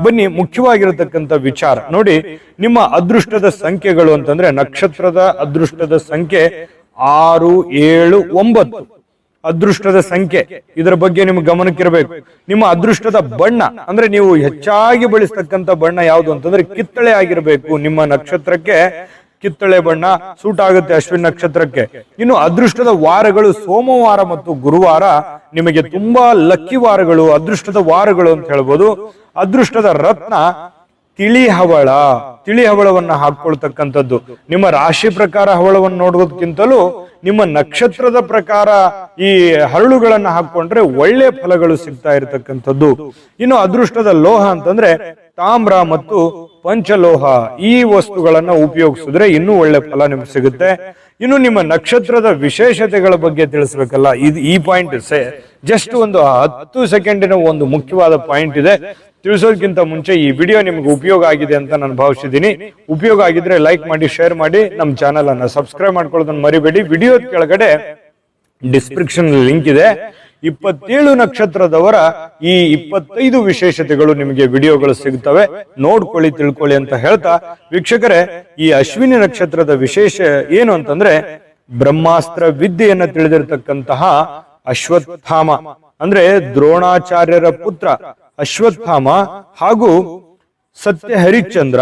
ಬನ್ನಿ, ಮುಖ್ಯವಾಗಿರತಕ್ಕಂಥ ವಿಚಾರ ನೋಡಿ. ನಿಮ್ಮ ಅದೃಷ್ಟದ ಸಂಖ್ಯೆಗಳು ಅಂತಂದ್ರೆ ನಕ್ಷತ್ರದ ಅದೃಷ್ಟದ ಸಂಖ್ಯೆ 6, 7, 9 ಅದೃಷ್ಟದ ಸಂಖ್ಯೆ. ಇದರ ಬಗ್ಗೆ ನಿಮ್ಗೆ ಗಮನಕ್ಕಿರಬೇಕು. ನಿಮ್ಮ ಅದೃಷ್ಟದ ಬಣ್ಣ ಅಂದ್ರೆ ನೀವು ಹೆಚ್ಚಾಗಿ ಬಳಸ್ತಕ್ಕಂಥ ಬಣ್ಣ ಯಾವುದು ಅಂತಂದ್ರೆ ಕಿತ್ತಳೆ ಆಗಿರಬೇಕು. ನಿಮ್ಮ ನಕ್ಷತ್ರಕ್ಕೆ ಕಿತ್ತಳೆ ಬಣ್ಣ ಸೂಟ್ ಆಗುತ್ತೆ, ಅಶ್ವಿನ್ ನಕ್ಷತ್ರಕ್ಕೆ. ಇನ್ನು ಅದೃಷ್ಟದ ವಾರಗಳು ಸೋಮವಾರ ಮತ್ತು ಗುರುವಾರ ನಿಮಗೆ ತುಂಬಾ ಲಕ್ಕಿ ವಾರಗಳು, ಅದೃಷ್ಟದ ವಾರಗಳು ಅಂತ ಹೇಳ್ಬೋದು. ಅದೃಷ್ಟದ ರತ್ನ ತಿಳಿ ಹವಳವನ್ನ ಹಾಕೊಳ್ತಕ್ಕಂಥದ್ದು. ನಿಮ್ಮ ರಾಶಿ ಪ್ರಕಾರ ಹವಳವನ್ನು ನೋಡೋದಕ್ಕಿಂತಲೂ ನಿಮ್ಮ ನಕ್ಷತ್ರದ ಪ್ರಕಾರ ಈ ಹರಳುಗಳನ್ನ ಹಾಕೊಂಡ್ರೆ ಒಳ್ಳೆ ಫಲಗಳು ಸಿಗ್ತಾ ಇರತಕ್ಕಂಥದ್ದು. ಇನ್ನು ಅದೃಷ್ಟದ ಲೋಹ ಅಂತಂದ್ರೆ ತಾಮ್ರ ಮತ್ತು ಪಂಚಲೋಹ, ಈ ವಸ್ತುಗಳನ್ನ ಉಪಯೋಗಿಸಿದ್ರೆ ಇನ್ನೂ ಒಳ್ಳೆ ಫಲ ನಿಮ್ಗೆ ಸಿಗುತ್ತೆ. ಇನ್ನು ನಿಮ್ಮ ನಕ್ಷತ್ರದ ವಿಶೇಷತೆಗಳ ಬಗ್ಗೆ ತಿಳಿಸ್ಬೇಕಲ್ಲ, ಈ ಪಾಯಿಂಟ್ ಜಸ್ಟ್ ಒಂದು 10 ಸೆಕೆಂಡಿನ ಒಂದು ಮುಖ್ಯವಾದ ಪಾಯಿಂಟ್ ಇದೆ. ತಿಳಿಸೋದಕ್ಕಿಂತ ಮುಂಚೆ ಈ ವಿಡಿಯೋ ನಿಮ್ಗೆ ಉಪಯೋಗ ಆಗಿದೆ ಅಂತ ನಾನು ಭಾವಿಸಿದ್ದೀನಿ. ಉಪಯೋಗ ಆಗಿದ್ರೆ ಲೈಕ್ ಮಾಡಿ, ಶೇರ್ ಮಾಡಿ, ನಮ್ಮ ಚಾನಲ್ ಅನ್ನ ಸಬ್ಸ್ಕ್ರೈಬ್ ಮಾಡ್ಕೊಳ್ಳೋದನ್ನ ಮರಿಬೇಡಿ. ವಿಡಿಯೋ ಕೆಳಗಡೆ ಡಿಸ್ಕ್ರಿಪ್ಷನ್ ಲಿಂಕ್ ಇದೆ. 27 ನಕ್ಷತ್ರದವರ ಈ 25 ವಿಶೇಷತೆಗಳು ನಿಮಗೆ ವಿಡಿಯೋಗಳು ಸಿಗುತ್ತವೆ, ನೋಡ್ಕೊಳ್ಳಿ, ತಿಳ್ಕೊಳ್ಳಿ ಅಂತ ಹೇಳ್ತಾ, ವೀಕ್ಷಕರೇ, ಈ ಅಶ್ವಿನಿ ನಕ್ಷತ್ರದ ವಿಶೇಷ ಏನು ಅಂತಂದ್ರೆ ಬ್ರಹ್ಮಾಸ್ತ್ರ ವಿದ್ಯೆಯನ್ನ ತಿಳಿದಿರತಕ್ಕಂತಹ ಅಶ್ವತ್ಥಾಮ ಅಂದ್ರೆ ದ್ರೋಣಾಚಾರ್ಯರ ಪುತ್ರ ಅಶ್ವತ್ಥಾಮ ಹಾಗೂ ಸತ್ಯ ಹರಿಶ್ಚಂದ್ರ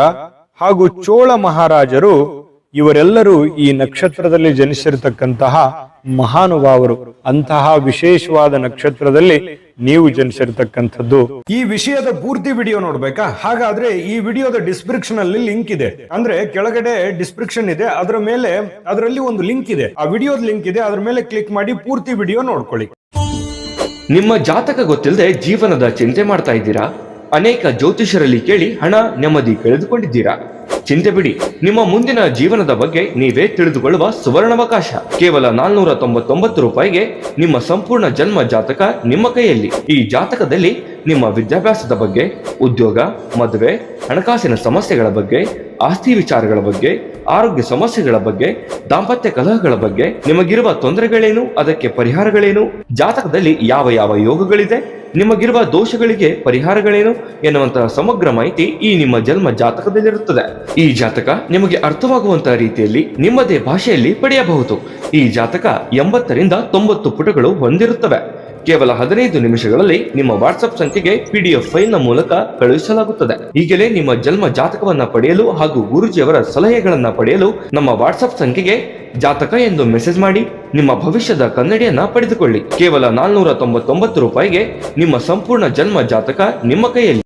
ಹಾಗೂ ಚೋಳ ಮಹಾರಾಜರು ಇವರೆಲ್ಲರೂ ಈ ನಕ್ಷತ್ರದಲ್ಲಿ ಜನಿಸಿರ್ತಕ್ಕಂತಹ ಮಹಾನುಭಾವರು. ಅಂತಹ ವಿಶೇಷವಾದ ನಕ್ಷತ್ರದಲ್ಲಿ ನೀವು ಜನಿಸಿರ್ತಕ್ಕಂಥದ್ದು. ಈ ವಿಷಯದ ಪೂರ್ತಿ ವಿಡಿಯೋ ನೋಡ್ಬೇಕಾ? ಹಾಗಾದ್ರೆ ಈ ವಿಡಿಯೋದ ಡಿಸ್ಕ್ರಿಪ್ಷನ್ ಅಲ್ಲಿ ಲಿಂಕ್ ಇದೆ. ಅಂದ್ರೆ ಕೆಳಗಡೆ ಡಿಸ್ಕ್ರಿಪ್ಷನ್ ಇದೆ, ಅದರ ಮೇಲೆ ಅದರಲ್ಲಿ ಒಂದು ಲಿಂಕ್ ಇದೆ, ಆ ವಿಡಿಯೋದ ಲಿಂಕ್ ಇದೆ, ಅದ್ರ ಮೇಲೆ ಕ್ಲಿಕ್ ಮಾಡಿ ಪೂರ್ತಿ ವಿಡಿಯೋ ನೋಡ್ಕೊಳ್ಳಿ. ನಿಮ್ಮ ಜಾತಕ ಗೊತ್ತಿಲ್ಲದೆ ಜೀವನದ ಚಿಂತೆ ಮಾಡ್ತಾ ಇದ್ದೀರಾ? ಅನೇಕ ಜ್ಯೋತಿಷರಲ್ಲಿ ಕೇಳಿ ಹಣ ನೆಮ್ಮದಿ ಕಳೆದುಕೊಂಡಿದ್ದೀರಾ? ಚಿಂತೆ ಬಿಡಿ, ನಿಮ್ಮ ಮುಂದಿನ ಜೀವನದ ಬಗ್ಗೆ ನೀವೇ ತಿಳಿದುಕೊಳ್ಳುವ ಸುವರ್ಣಾವಕಾಶ. ಕೇವಲ 499 ರೂಪಾಯಿಗೆ ನಿಮ್ಮ ಸಂಪೂರ್ಣ ಜನ್ಮ ಜಾತಕ ನಿಮ್ಮ ಕೈಯಲ್ಲಿ. ಈ ಜಾತಕದಲ್ಲಿ ನಿಮ್ಮ ವಿದ್ಯಾಭ್ಯಾಸದ ಬಗ್ಗೆ, ಉದ್ಯೋಗ, ಮದುವೆ, ಹಣಕಾಸಿನ ಸಮಸ್ಯೆಗಳ ಬಗ್ಗೆ, ಆಸ್ತಿ ವಿಚಾರಗಳ ಬಗ್ಗೆ, ಆರೋಗ್ಯ ಸಮಸ್ಯೆಗಳ ಬಗ್ಗೆ, ದಾಂಪತ್ಯ ಕಲಹಗಳ ಬಗ್ಗೆ, ನಿಮಗಿರುವ ತೊಂದರೆಗಳೇನು, ಅದಕ್ಕೆ ಪರಿಹಾರಗಳೇನು, ಜಾತಕದಲ್ಲಿ ಯಾವ ಯಾವ ಯೋಗಗಳಿದೆ, ನಿಮಗಿರುವ ದೋಷಗಳಿಗೆ ಪರಿಹಾರಗಳೇನು ಎನ್ನುವಂತಹ ಸಮಗ್ರ ಮಾಹಿತಿ ಈ ನಿಮ್ಮ ಜನ್ಮ ಜಾತಕದಲ್ಲಿರುತ್ತದೆ. ಈ ಜಾತಕ ನಿಮಗೆ ಅರ್ಥವಾಗುವಂತಹ ರೀತಿಯಲ್ಲಿ ನಿಮ್ಮದೇ ಭಾಷೆಯಲ್ಲಿ ಪಡೆಯಬಹುದು. ಈ ಜಾತಕ 80 ರಿಂದ 90 ಪುಟಗಳು ಹೊಂದಿರುತ್ತವೆ. ಕೇವಲ 15 ನಿಮಿಷಗಳಲ್ಲಿ ನಿಮ್ಮ ವಾಟ್ಸ್ಆಪ್ ಸಂಖ್ಯೆಗೆ PDF ಫೈಲ್ ನ ಮೂಲಕ ಕಳುಹಿಸಲಾಗುತ್ತದೆ. ಈಗಲೇ ನಿಮ್ಮ ಜನ್ಮ ಜಾತಕವನ್ನ ಪಡೆಯಲು ಹಾಗೂ ಗುರುಜಿಯವರ ಸಲಹೆಗಳನ್ನ ಪಡೆಯಲು ನಮ್ಮ ವಾಟ್ಸ್ಆಪ್ ಸಂಖ್ಯೆಗೆ ಜಾತಕ ಎಂದು ಮೆಸೇಜ್ ಮಾಡಿ ನಿಮ್ಮ ಭವಿಷ್ಯದ ಕನ್ನಡಿಯನ್ನ ಪಡೆದುಕೊಳ್ಳಿ. ಕೇವಲ 499 ರೂಪಾಯಿಗೆ ನಿಮ್ಮ ಸಂಪೂರ್ಣ ಜನ್ಮ ಜಾತಕ ನಿಮ್ಮ ಕೈಯಲ್ಲಿ.